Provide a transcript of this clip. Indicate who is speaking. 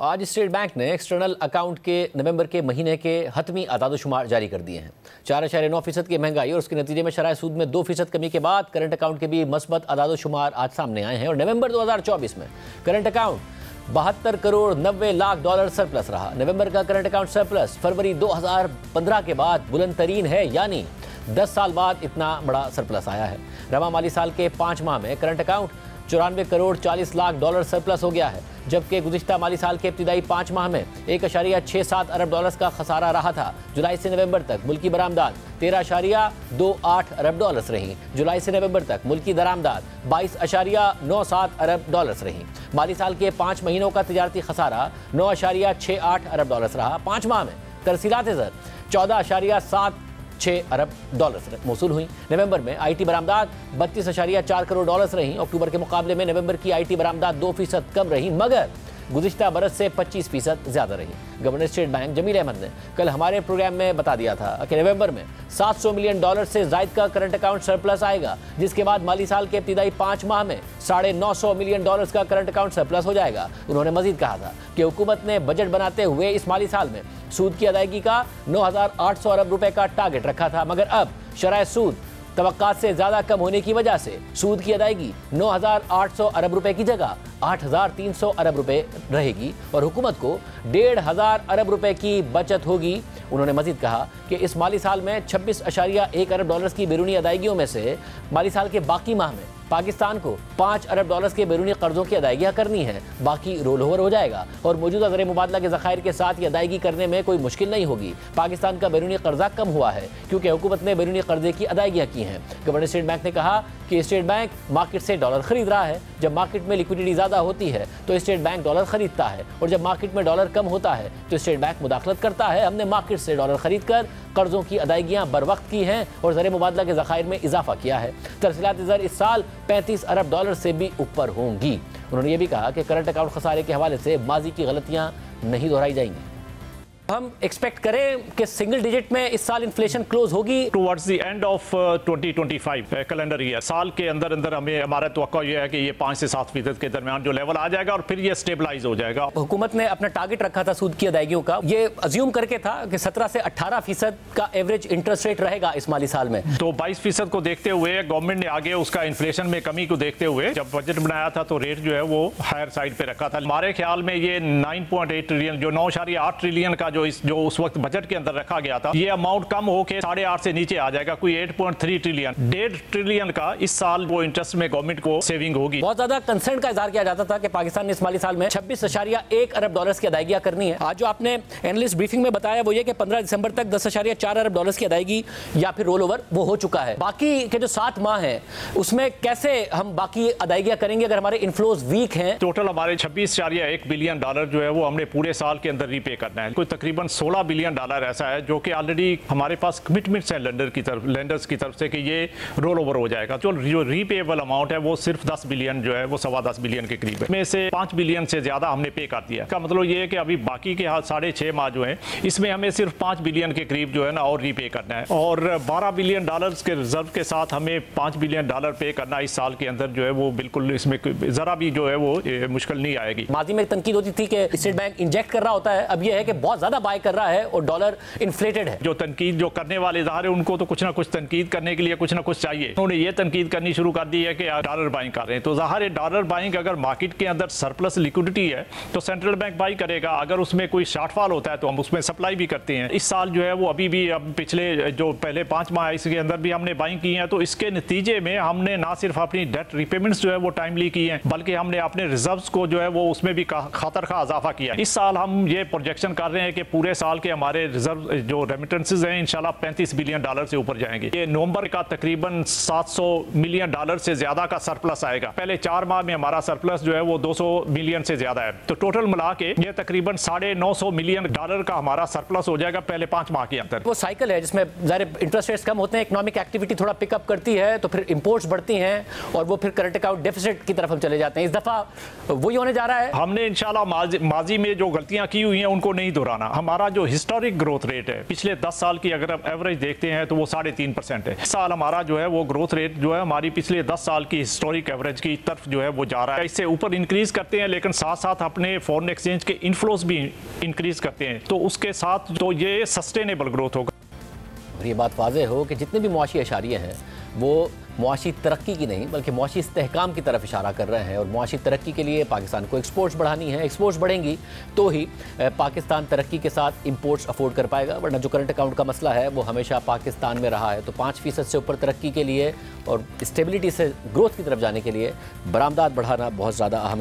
Speaker 1: आज state bank ने external account के नवंबर के महीने के हतमी आदादोशुमार जारी कर दिए हैं। 4.9% की महंगाई और उसके नतीजे में शरह सूद में 2% कमी के बाद करंट अकाउंट के भी मस्बत आदादोशुमार आज सामने आए हैं और नवंबर 2024 में current account 72 crore 90 lakh dollar surplus रहा। नवंबर का करंट अकाउंट सरप्लस फरवरी 2015 के बाद बुलंद तरीन है, यानी 10 साल बाद इतना बड़ा सरप्लस आया है। रवा माली साल के 5 माह में current account 94 crore 40 lakh dollar surplus हो गया है, जबकि गुज़िश्ता माली साल के इब्तिदाई 5 माह में 1.67 अरब डॉलर का खसारा रहा था। जुलाई से नवंबर तक मुल्की बरामदात 13.28 अरब डॉलर रही। जुलाई से नवंबर तक मुल्की दरामदात 22.97 अरब डॉलर रही। माली साल के 5 महीनों का तिजारती खसारा 9.68 अरब डॉलर रहा। 5 माह में तरसीलात ज़र 14.76 अरब डॉलर मौसूल हुई। नवंबर में आईटी बरामदात 32.4 करोड़ डॉलर रहीं। अक्टूबर के मुकाबले में नवंबर की आईटी बरामदात 2% कम रही, मगर गुज़िश्ता बरस से 25% ज़्यादा रही। Governor State Bank Jamil Ahmad ने कल हमारे प्रोग्राम में बता दिया था कि नवंबर में 700 मिलियन डॉलर से ज़ायद का करंट अकाउंट सरप्लस आएगा, जिसके बाद माली साल के इब्तिदाई 5 माह में 950 मिलियन डॉलर का करंट अकाउंट सरप्लस हो जाएगा। उन्होंने मजीद कहा था कि हुकूमत ने बजट बनाते हुए इस माली साल में सूद की अदायगी का 9,800 अरब रुपए का टारगेट रखा था, मगर अब शरह सूद तवक्कात से ज़्यादा कम होने की वजह से सूद की अदायगी 9,800 अरब रुपए की जगह 8,300 अरब रुपए रहेगी और हुकूमत को 1,500 अरब रुपए की बचत होगी। उन्होंने मजीद कहा कि इस माली साल में 26.1 अरब डॉलर की बैरूनी अदायगियों में से माली साल के बाकी माह में पाकिस्तान को 5 अरब डॉलर के बैरूनी कर्जों की अदायगियाँ करनी है, बाकी रोल ओवर हो जाएगा और मौजूदा ज़र मुबादला के ज़खायर के साथ ये अदायगी करने में कोई मुश्किल नहीं होगी। पाकिस्तान का बैरूनी कर्जा कम हुआ है क्योंकि हुकूमत ने बैरूनी कर्जे की अदायगियाँ की हैं। गवर्नर स्टेट बैंक ने कहा कि स्टेट बैंक मार्केट से डॉलर खरीद रहा है। जब मार्केट में लिक्विडिटी ज़्यादा होती है तो स्टेट बैंक डॉलर खरीदता है और जब मार्केट में डॉलर कम होता है तो स्टेट बैंक मुदाखलत करता है। हमने मार्केट से डॉलर खरीद कर कर्जों की अदायगियाँ बर वक्त की हैं और ज़र मुबादला के ज़खायर में इजाफा किया है। तरसीलात ज़र इस साल 35 अरब डॉलर से भी ऊपर होंगी। उन्होंने ये भी कहा कि करंट अकाउंट खसारे के हवाले से माजी की गलतियाँ नहीं दोहराई जाएंगी। हम एक्सपेक्ट करें कि सिंगल डिजिट में इस साल इन्फ्लेशन क्लोज होगी
Speaker 2: towards the end of 2025 calendar year. साल के अंदर अंदर हमें हमारा तवक्को यह है कि ये 5 से 7% के दरमियान जो लेवल आ जाएगा और फिर ये स्टेबलाइज हो जाएगा।
Speaker 1: हुकूमत ने अपना टारगेट रखा था सूद की अदायगियों का, ये अज्यूम करके था कि 17 से 18% का एवरेज इंटरेस्ट रेट रहेगा इस माली साल में।
Speaker 2: तो 22% को देखते हुए गवर्नमेंट ने आगे उसका इन्फ्लेशन में कमी को देखते हुए जब बजट बनाया था तो रेट जो है वो हायर साइड पे रखा था। हमारे ख्याल में ये 9.8 ट्रिलियन जो 9.8 ट्रिलियन का जो उस वक्त बजट के अंदर रखा गया था, ये अमाउंट कम होकर 8.5 से नीचे आ जाएगा, कोई 8.3 ट्रिलियन। 1.5 ट्रिलियन का इस साल वो इंटरेस्ट में गवर्नमेंट को सेविंग होगी।
Speaker 1: बहुत ज्यादा कंसर्न का इजहार किया जाता था कि पाकिस्तान ने इस माली साल में 26.1 अरब डॉलर की अदायगियां करनी है। आज जो आपने एनालिस्ट ब्रीफिंग में बताया वो ये कि 15 दिसंबर तक 10.4 अरब डॉलर की अदायगी या फिर रोल ओवर वो हो चुका है। बाकी के जो 7 माह है उसमें कैसे हम बाकी अदायगियां करेंगे अगर हमारे इनफ्लोज वीक हैं?
Speaker 2: टोटल हमारे 26.1 बिलियन डॉलर जो है वो हमने पूरे साल के अंदर रीपे करना है। कोई तकरीबन 16 बिलियन डॉलर ऐसा है जो कि ऑलरेडी हमारे पास कमिटमेंट्स हैं लेंडर्स की तरफ से कि ये रोल ओवर हो जाएगा। जो रीपेबल अमाउंट है वो सिर्फ 10 बिलियन जो है वो 10.25 बिलियन के करीब है। में से 5 बिलियन से ज्यादा हमने पे कर दिया। इसका मतलब ये है कि अभी बाकी के 6.5 माह जो है इसमें हमें सिर्फ 5 बिलियन के करीब जो है ना और रीपे करना है और 12 बिलियन डॉलर के रिजर्व के साथ हमें 5 बिलियन डॉलर पे करना इस साल के अंदर जो है वो बिल्कुल इसमें जरा भी जो है वो मुश्किल नहीं आएगी।
Speaker 1: माजी में तनकीद होती थी कि स्टेट बैंक इंजेक्ट कर रहा होता है, अब यह है कि बहुत ज्यादा बाय कर रहा है और डॉलर इन्फ्लेटेड है।
Speaker 2: जो तनकीद जो करने वाले इदारे उनको तो कुछ ना कुछ तनकीद करने के लिए कुछ ना कुछ चाहिए। उन्होंने ये तनकीद करनी शुरू कर दी है कि डॉलर बाइंग कर रहे हैं, तो ज़ाहिर है डॉलर बाइंग अगर मार्केट के अंदर सरप्लस लिक्विडिटी है तो सेंट्रल बैंक बाई करेगा। अगर उसमें कोई शॉर्टफॉल होता है तो हम उसमें सप्लाई भी करते हैं। इस साल जो है वो अभी भी अब पिछले जो पहले 5 माह इसके अंदर भी हमने बाइंग की है, तो इसके नतीजे में हमने ना सिर्फ अपनी डेट रिपेमेंट्स जो है वो टाइमली की हैं बल्कि हमने अपने रिजर्व्स को जो है वो उसमें भी खातर का इजाफा किया। इस साल हम ये प्रोजेक्शन कर रहे हैं कि पूरे साल के हमारे रिजर्व जो रेमिटेंसेस हैं इंशाल्लाह 35 बिलियन डॉलर से ऊपर जाएंगे। ये नवंबर का तकरीबन 700 मिलियन डॉलर से ज्यादा का सरप्लस आएगा। पहले 4 माह में हमारा सरप्लस जो है वो 200 मिलियन से ज्यादा है, तो टोटल मिला के ये तकरीबन 950 मिलियन डॉलर का हमारा सरप्लस हो जाएगा पहले 5 माह के अंदर।
Speaker 1: वो साइकिल है जिसमें इंटरेस्ट रेट्स कम होते हैं, इकोनॉमिक एक्टिविटी थोड़ा पिकअप करती है तो फिर इंपोर्ट्स बढ़ती हैं और वो फिर करंट अकाउंट डेफिसिट की तरफ हम चले जाते हैं। इस दफा वही होने जा रहा है।
Speaker 2: हमने इंशाल्लाह माजी में जो गलतियां की हुई हैं उनको नहीं दोहराना। हमारा जो हिस्टोरिक ग्रोथ रेट है पिछले 10 साल की अगर आप एवरेज देखते हैं तो वो 3.5% है। इस साल हमारा जो है वो ग्रोथ रेट जो है हमारी पिछले 10 साल की हिस्टोरिक एवरेज की तरफ जो है वो जा रहा है। इससे ऊपर इंक्रीज करते हैं लेकिन साथ साथ अपने फॉरेन एक्सचेंज के इनफ्लोज भी इंक्रीज करते हैं, तो उसके साथ तो ये सस्टेनेबल ग्रोथ होगा।
Speaker 1: और ये बात वाज़ेह हो कि जितने भी मुआशी इशारियाँ हैं वो मुआशी तरक्की की नहीं बल्कि मुआशी इस्तेहकाम की तरफ इशारा कर रहे हैं। और मुआशी तरक्की के लिए पाकिस्तान को एक्सपोर्ट्स बढ़ानी है, एक्सपोर्ट्स बढ़ेंगी तो ही पाकिस्तान तरक्की के साथ इंपोर्ट्स अफोर्ड कर पाएगा, वरना जो करंट अकाउंट का मसला है वो हमेशा पाकिस्तान में रहा है। तो 5% से ऊपर तरक्की के लिए और स्टेबिलिटी से ग्रोथ की तरफ जाने के लिए बरामदात बढ़ाना बहुत ज़्यादा अहम है।